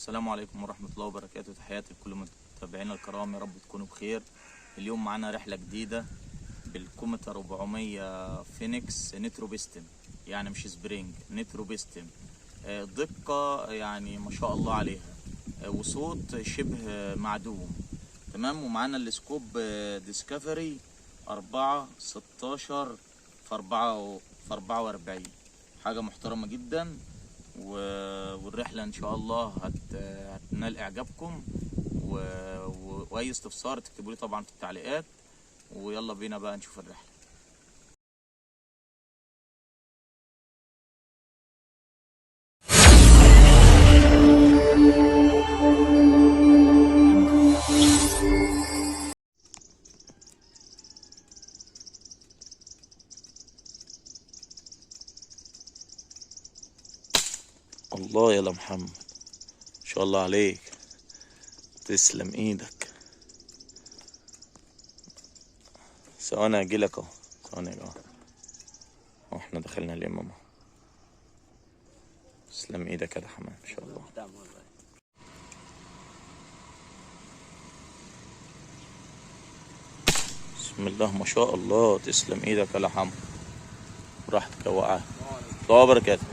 السلام عليكم ورحمة الله وبركاته. تحياتي لكل متابعينا الكرام، يا رب تكونوا بخير. اليوم معانا رحلة جديدة بالكوميتا 400 فينيكس نيترو بيستم، يعني مش سبرينج، نيترو بيستم. دقة يعني ما شاء الله عليها، وصوت شبه معدوم. تمام. ومعانا السكوب ديسكفري 4/16 في 44، حاجة محترمة جدا. والرحلة ان شاء الله هتنال اعجابكم، واي استفسار تكتبوا لي طبعا في التعليقات. ويلا بينا بقى نشوف الرحلة. الله يا محمد، ما شاء الله عليك، تسلم ايدك. ثواني اجيلك اهو، ثواني يا جماعه، احنا دخلنا اليمامة. تسلم ايدك يا حماد، ما شاء الله. بسم الله ما شاء الله، تسلم ايدك يا لحم. براحتك يا وقعه. الله وبركاته.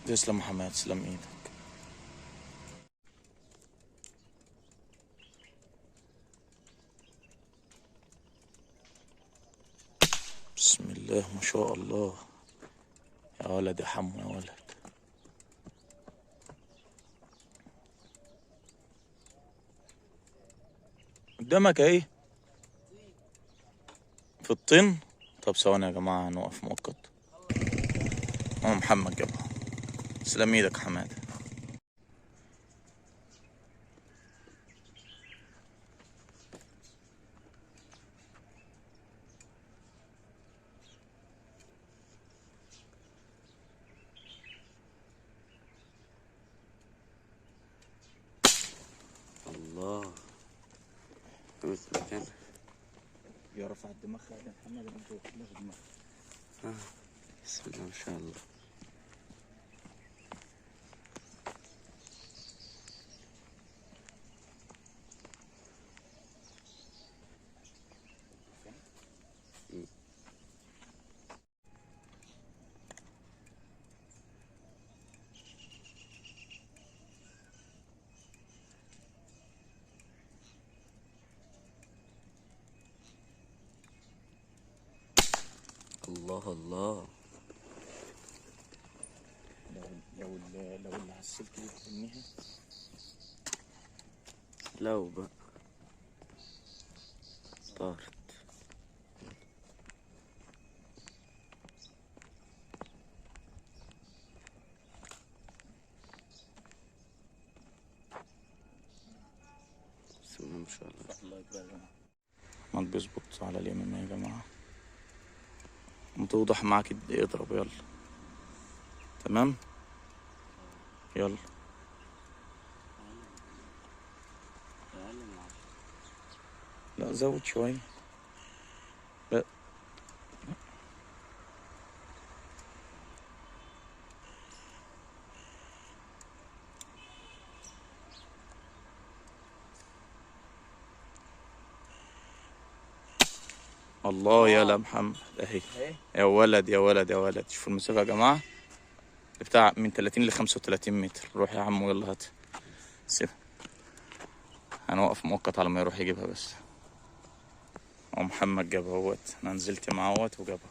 تسلم يا حماد، تسلم ايدك. بسم الله ما شاء الله، يا ولد يا حمو يا ولد. قدامك اهي في الطين. طب ثواني يا جماعة، هنوقف مؤقت. محمد جابها. تسلم ايدك يا حماد. الله مثل كان يا رفع الدماغ يا محمد، انت دماغ. بسم الله ما شاء الله. الله الله. لو اللي على السلك دي ترميها. لو بقى طارت. بسم الله ما شاء الله. الله يكبر يا جماعة. ما بيظبط على اليمين يا جماعة، توضح معاك اضرب يلا. تمام يلا. لا زود شوية. لا. الله يا محمد اهي. يا ولد يا ولد يا ولد، شوفوا المسافة يا جماعة، بتاع من 30 ل 35 متر. روح يا عم يلا هات. سيبها، هنوقف مؤقت على ما يروح يجيبها بس. محمد جابها اهوت، انا نزلت معاه اهوت وجابها.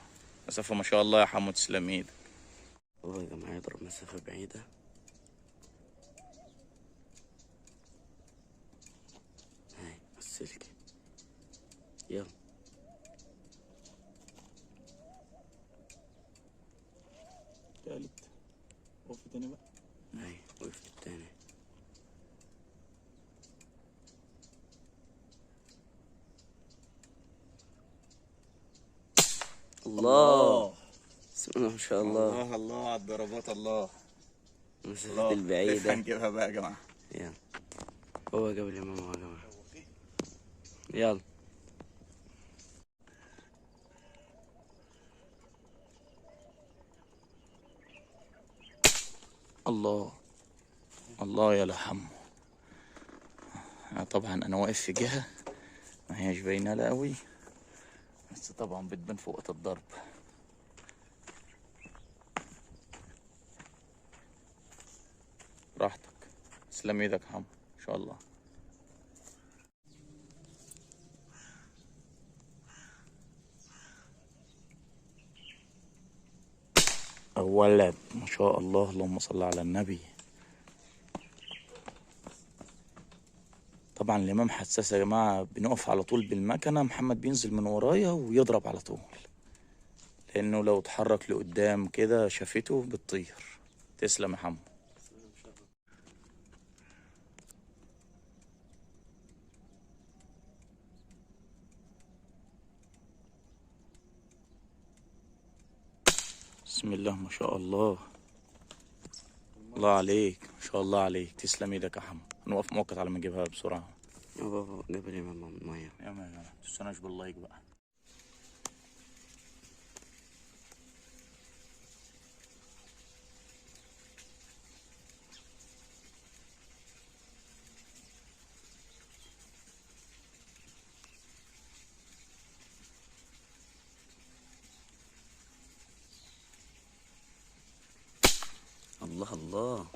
مسافة ما شاء الله يا حمو، تسلم ايدك. هو يا جماعة يضرب مسافة بعيدة. هاي السلك. يلا تالت. وقف تاني بقى. هاي وقفت التاني. الله. بسم الله ما شاء الله. الله الله على الضربات. الله المسافة البعيدة. هنجيبها بقى يا جماعة. يلا هو جاب الإمام يا جماعة. يلا الله الله يا لحمه. طبعا انا واقف في جهة ما هياش باينة لا قوي، بس طبعا بتبان في وقت الضرب. براحتك، تسلم ايدك يا حمو ان شاء الله. ولد ما شاء الله، اللهم صل على النبي. طبعا الامام حساس يا جماعه، بنقف على طول بالمكنه، محمد بينزل من ورايا ويضرب على طول، لانه لو اتحرك لقدام كده شافته بتطير. تسلم يا حمو. بسم الله ما شاء الله، الله عليك ما شاء الله عليك. تسلم ايدك يا حمو. نوقف مؤقت على ما نجيبها بسرعه. يا بابا جاب لي ماما المية. يا ما تستناش باللايك بقى. الله الله،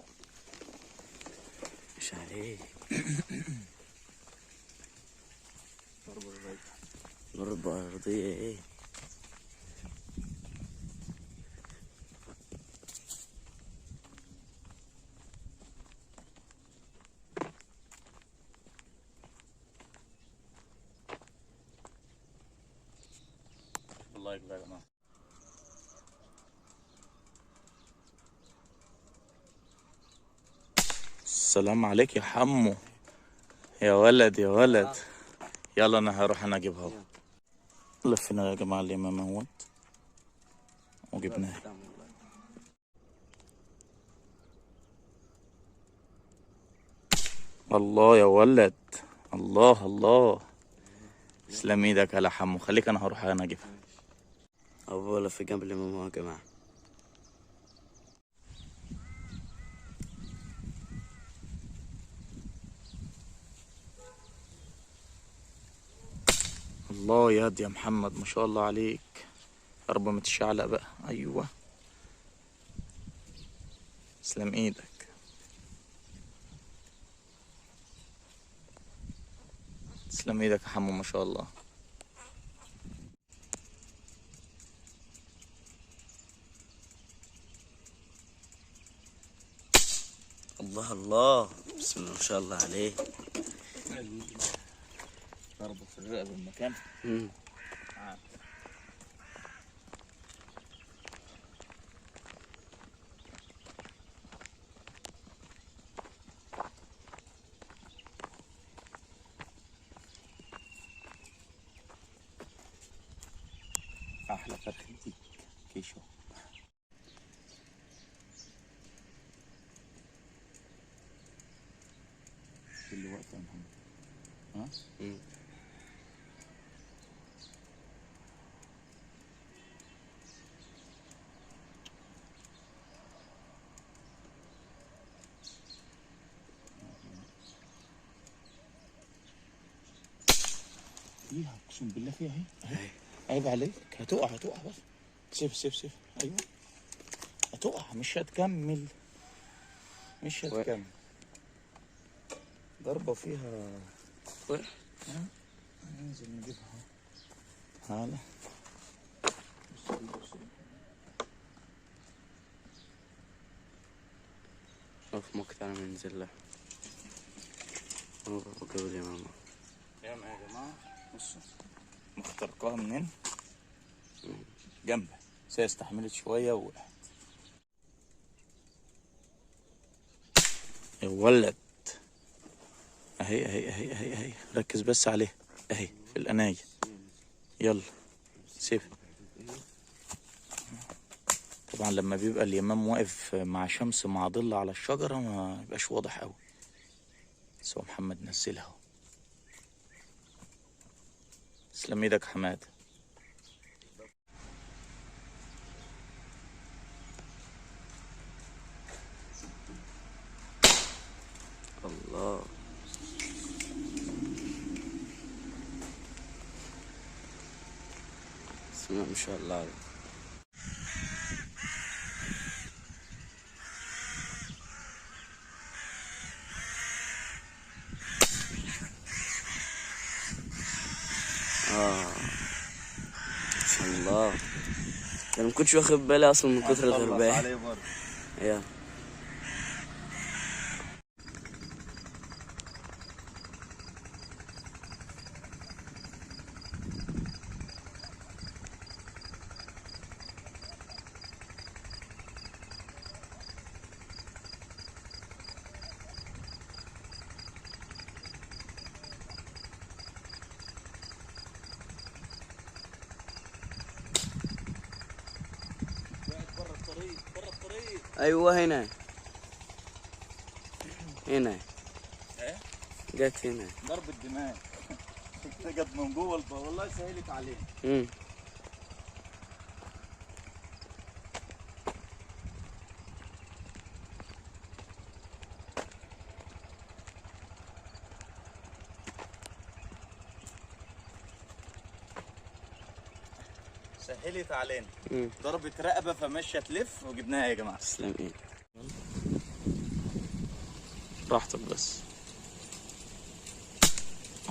مش عليك. ضربة أرضية ايه؟ باللايك بقى يا جماعه. السلام عليك يا حمو. يا ولد يا ولد. يلا انا هروح انا اجيبها. لفينا يا جماعه الامام اهوت وجبناه. الله يا ولد، الله الله. تسلم ايدك يا حمو، خليك انا هروح انا اجيبها. أبو ولا في جنب ماما يا جماعة. الله ياد يا محمد ما شاء الله عليك. قرب ما تشعلق بقى. ايوه تسلم ايدك. تسلم ايدك يا حمو ما شاء الله. الله الله، بسم الله ما شاء الله عليه. ضربه في الرقبه المكان. احلى فتح دي كيشو. كل وقت يا محمد. ها؟ فيها اقسم بالله فيها اهي. عيب عليك، هتقع هتقع بس. سيف ايوه. هتقع مش هتكمل، مش هتكمل. ضربة فيها. ننزل نجيبها. هلا وقف مقطع ننزل له. قبل يا ماما. يا جماعة بصوا مخترقاها منين؟ جنبها، بس هي استحملت شوية ووقعت. يا ولد اهي ركز بس عليها اهي في القناية. يلا سيف. طبعا لما بيبقى اليمام واقف مع شمس مع ظل على الشجرة ما يبقاش واضح قوي، بس هو محمد نزلها اهو. تسلم ايدك يا حماد. الله. بسم الله ما شاء الله عليك. بسم الله. انا ما كنتش واخد بالي اصلا من كتر الغرباء. يا بره الطريق. ايوه هنا هنا ايه جت هنا. ضرب الدماغ. جت من جوه والله سهلت عليه. سهلت علينا. ضربة رقبة فمشى تلف وجبناها يا جماعة. تسلم ايه. براحتك بس.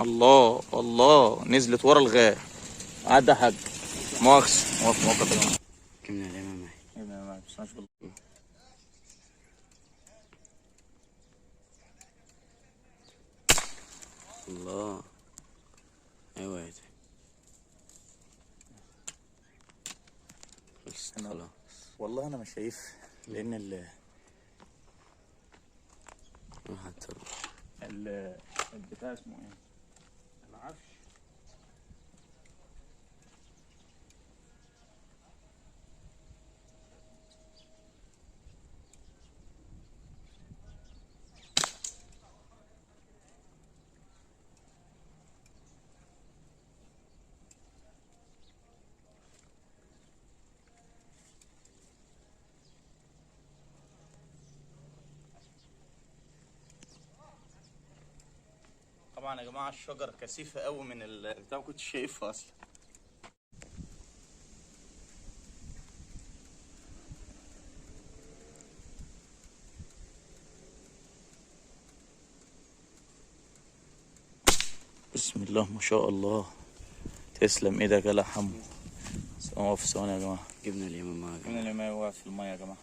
الله الله نزلت ورا الغاية. عدى حاج. مؤاخذة موقف يا جماعة. جبنا الامام اهي. جبنا الامام بس ما شاء الله. الله. ايوه يا خلاص. والله انا مش شايف لان البتاع اسمه ايه؟ العفش. طبعا يا جماعه الشجره كثيفه قوي من البتاع، ما كنتش شايفها اصلا. بسم الله ما شاء الله. تسلم ايدك يا حمو. واقف ثواني يا جماعه. جبنا الامام معاك. جبنا الامام واقف في الميه يا جماعه.